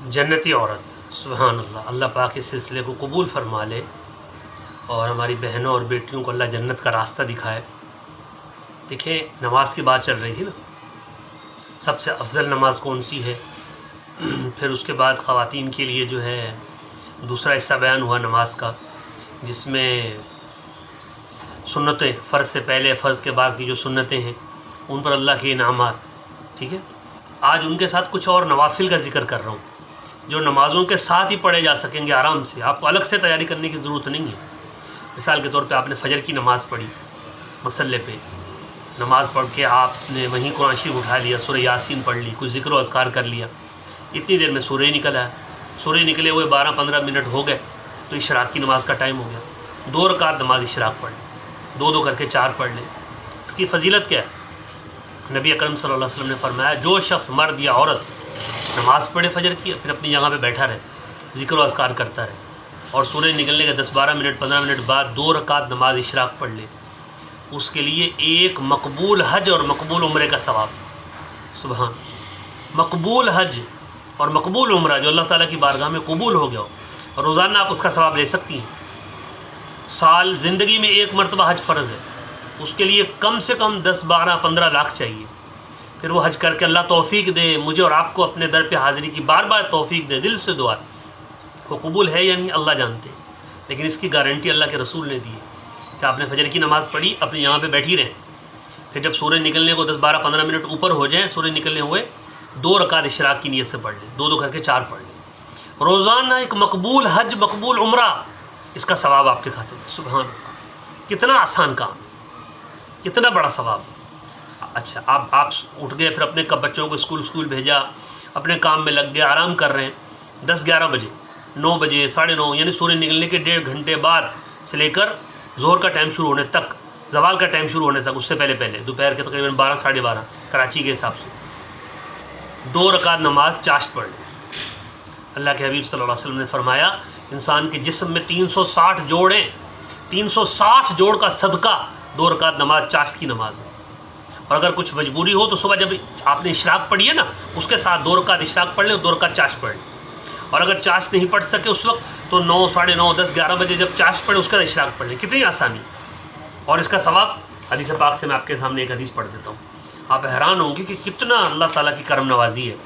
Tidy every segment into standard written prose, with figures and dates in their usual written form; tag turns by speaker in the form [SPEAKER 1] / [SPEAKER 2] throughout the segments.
[SPEAKER 1] جنتی عورت، سبحان اللہ، اللہ پاک اس سلسلے کو قبول فرما لے اور ہماری بہنوں اور بیٹیوں کو اللہ جنت کا راستہ دکھائے۔ دیکھیں، نماز کی بات چل رہی تھی نا، سب سے افضل نماز کون سی ہے، پھر اس کے بعد خواتین کے لیے جو ہے دوسرا حصہ بیان ہوا نماز کا، جس میں سنتیں، فرض سے پہلے، فرض کے بعد کی جو سنتیں ہیں ان پر اللہ کے انعامات، ٹھیک ہے۔ آج ان کے ساتھ کچھ اور نوافل کا ذکر کر رہا ہوں جو نمازوں کے ساتھ ہی پڑھے جا سکیں گے آرام سے، آپ کو الگ سے تیاری کرنے کی ضرورت نہیں ہے۔ مثال کے طور پہ آپ نے فجر کی نماز پڑھی مصلی پہ، نماز پڑھ کے آپ نے وہیں قرآن شریف اٹھا لیا، سورہ یاسین پڑھ لی، کچھ ذکر و اذکار کر لیا، اتنی دیر میں سورج نکل آیا، سورج نکلے ہوئے 12-15 منٹ ہو گئے تو اشراق کی نماز کا ٹائم ہو گیا، 2 رکعت نماز اشراق پڑھ لیں، 2 کر کے 4 پڑھ لیں۔ اس کی فضیلت کیا ہے؟ نبی اکرم صلی اللہ علیہ وسلم نے فرمایا، جو شخص مرد یا عورت نماز پڑھے فجر کی، پھر اپنی جگہ پہ بیٹھا رہے، ذکر و اذکار کرتا رہے، اور سورج نکلنے کے 10-12 منٹ 15 منٹ بعد 2 رکعت نماز اشراق پڑھ لے، اس کے لیے ایک مقبول حج اور مقبول عمرے کا ثواب۔ سبحان، مقبول حج اور مقبول عمرہ جو اللہ تعالیٰ کی بارگاہ میں قبول ہو گیا ہو، اور روزانہ آپ اس کا ثواب لے سکتی ہیں۔ سال زندگی میں ایک مرتبہ حج فرض ہے، اس کے لیے کم سے کم 10-12-15 لاکھ چاہیے، پھر وہ حج کر کے اللہ توفیق دے مجھے اور آپ کو اپنے در پہ حاضری کی، بار بار توفیق دے، دل سے دعا، وہ قبول ہے یا نہیں اللہ جانتے ہیں، لیکن اس کی گارنٹی اللہ کے رسول نے دی ہے کہ آپ نے فجر کی نماز پڑھی، اپنی یہاں پہ بیٹھی رہیں، پھر جب سورج نکلنے کو 10-12-15 منٹ اوپر ہو جائیں، سورج نکلنے ہوئے 2 رکعت اشراق کی نیت سے پڑھ لیں، 2 کر کے 4 پڑھ لیں، روزانہ ایک مقبول حج مقبول عمرہ، اس کا ثواب آپ کے کھاتے میں۔ سبحان اللہ، کتنا آسان کام ہے، کتنا بڑا ثواب ہے۔ اچھا، آپ اٹھ گئے، پھر اپنے بچوں کو اسکول بھیجا، اپنے کام میں لگ گئے، آرام کر رہے ہیں، 10-11 بجے، 9 بجے، 9:30، یعنی سورج نکلنے کے 1.5 گھنٹے بعد سے لے کر ظہر کا ٹائم شروع ہونے تک، زوال کا ٹائم شروع ہونے تک، اس سے پہلے دوپہر کے تقریباً 12-12:30 کراچی کے حساب سے 2 رکعت نماز چاشت پڑھ لیں۔ اللہ کے حبیب صلی اللہ علیہ وسلم نے فرمایا، انسان کے جسم میں 360 جوڑ ہیں، 360 جوڑ کا صدقہ 2 رکعت نماز چاشت کی نماز ہے۔ اور اگر کچھ مجبوری ہو تو صبح جب آپ نے اشراق پڑھی ہے نا، اس کے ساتھ 2 رکعت اشراق پڑھ لیں، 2 رکعت چاشت پڑھ لیں، اور اگر چاشت نہیں پڑھ سکے اس وقت تو 9، 9:30، 10، 11 بجے جب چاشت پڑھیں اس کے بعد اشراق پڑھ لیں۔ کتنی آسانی، اور اس کا ثواب حدیث پاک سے میں آپ کے سامنے ایک حدیث پڑھ دیتا ہوں، آپ حیران ہوں گے کہ کتنا اللہ تعالیٰ کی کرم نوازی ہے۔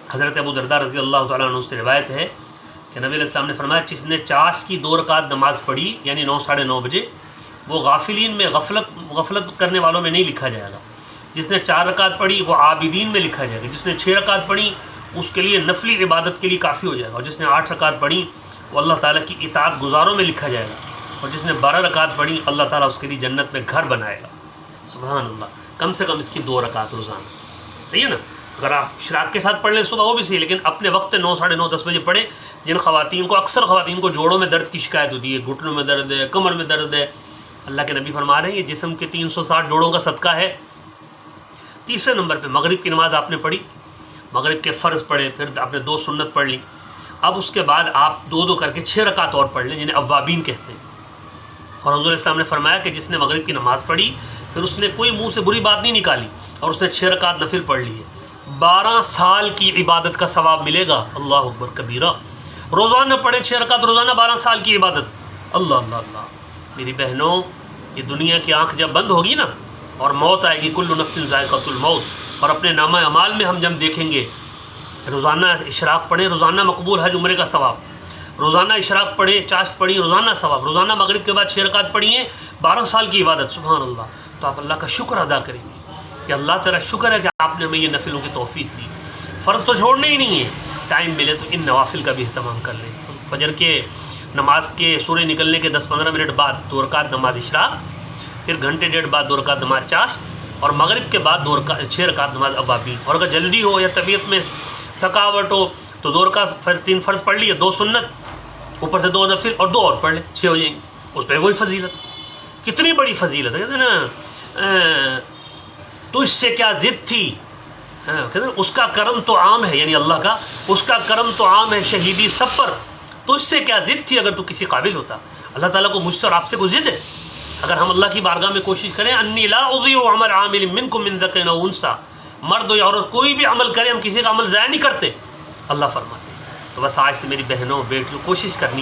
[SPEAKER 1] حضرت ابو درداء رضی اللہ تعالیٰ عنہ سے روایت ہے کہ نبی علیہ السلام نے فرمایا، جس نے چاشت کی 2 رکعت نماز پڑھی، یعنی 9، 9:30 بجے، وہ غافلین میں، غفلت کرنے والوں میں نہیں لکھا جائے گا۔ جس نے 4 رکعت پڑھی وہ عابدین میں لکھا جائے گا۔ جس نے 6 رکعت پڑھی اس کے لیے نفلی عبادت کے لیے کافی ہو جائے گا، اور جس نے 8 رکعت پڑھی وہ اللہ تعالیٰ کی اطاعت گزاروں میں لکھا جائے گا، اور جس نے 12 رکعت پڑھی اللہ تعالیٰ اس کے لیے جنت میں گھر بنائے گا۔ سبحان اللہ، کم سے کم اس کی 2 رکعت روزانہ، صحیح ہے نا؟ اگر آپ اشراق کے ساتھ پڑھ لیں صبح وہ بھی صحیح، لیکن اپنے وقت 9، 9:30، 10 بجے پڑھیں۔ جن خواتین کو، اکثر خواتین کو جوڑوں میں درد کی شکایت ہوتی ہے، گھٹنوں میں درد ہے، کمر میں درد ہے، اللہ کے نبی فرما رہے ہیں یہ جسم کے 360 جوڑوں کا صدقہ ہے۔ تیسرے نمبر پہ مغرب کی نماز آپ نے پڑھی، مغرب کے فرض پڑھے، پھر آپ نے 2 سنت پڑھ لی، اب اس کے بعد آپ 2 کر کے 6 رکعت اور پڑھ لیں، جنہیں اوابین کہتے ہیں۔ اور حضور اسلام نے فرمایا کہ جس نے مغرب کی نماز پڑھی پھر اس نے کوئی منہ سے بری بات نہیں نکالی اور اس نے 6 رکعت نفل پڑھ لی ہے، 12 سال کی عبادت کا ثواب ملے گا۔ اللہ اکبر کبیرہ، روزانہ پڑھیں 6 رکعت روزانہ، 12 سال کی عبادت۔ اللہ اللہ اللہ، میری بہنوں، یہ دنیا کی آنکھ جب بند ہوگی نا اور موت آئے گی، کل نفس ذائقۃ الموت، اور اپنے نامہ اعمال میں ہم جب دیکھیں گے روزانہ اشراق پڑھیں، روزانہ مقبول حج عمرے کا ثواب، روزانہ اشراق پڑھیں، چاشت پڑھی، روزانہ ثواب، روزانہ مغرب کے بعد 6 رکعت پڑھیے، 12 سال کی عبادت۔ سبحان اللہ، تو آپ اللہ کا شکر ادا کریں گے کہ اللہ تیرا شکر ہے کہ آپ نے ہمیں یہ نفلوں کی توفیق دی، فرض تو چھوڑنے ہی نہیں ہے، ٹائم ملے تو ان نوافل کا بھی اہتمام کر لیں۔ فجر کے نماز کے سورج نکلنے کے 10-15 منٹ بعد 2 رکعت نماز اشراق، پھر گھنٹے 1.5 بعد 2 رکعت نماز چاشت، اور مغرب کے بعد 6 رکعت نماز اوابین۔ اور اگر جلدی ہو یا طبیعت میں تھکاوٹ ہو تو 2 رکعت 3 فرض پڑھ لیے، 2 سنت، اوپر سے 2 نفل اور 2 اور پڑھ لیں، 6 ہو جائیں گے۔ اس پہ وہی فضیلت، کتنی بڑی فضیلت ہے، کہتے ہیں نا تو اس سے کیا ضد تھی، کہتے ہیں اس کا کرم تو عام ہے، یعنی اللہ کا اس کا کرم تو عام ہے شہیدی سب پر، تو اس سے کیا ضد تھی اگر تو کسی قابل ہوتا۔ اللہ تعالیٰ کو مجھ سے اور آپ سے کوئی ضد ہے؟ اگر ہم اللہ کی بارگاہ میں کوشش کریں، انی لا اضیع عمل عامل منکم من ذکر او انثی، مرد ہو یا عورت کوئی بھی عمل کرے، ہم کسی کا عمل ضائع نہیں کرتے، اللہ فرماتے ہیں۔ تو بس آج سے میری بہنوں بیٹیوں کوشش کرنی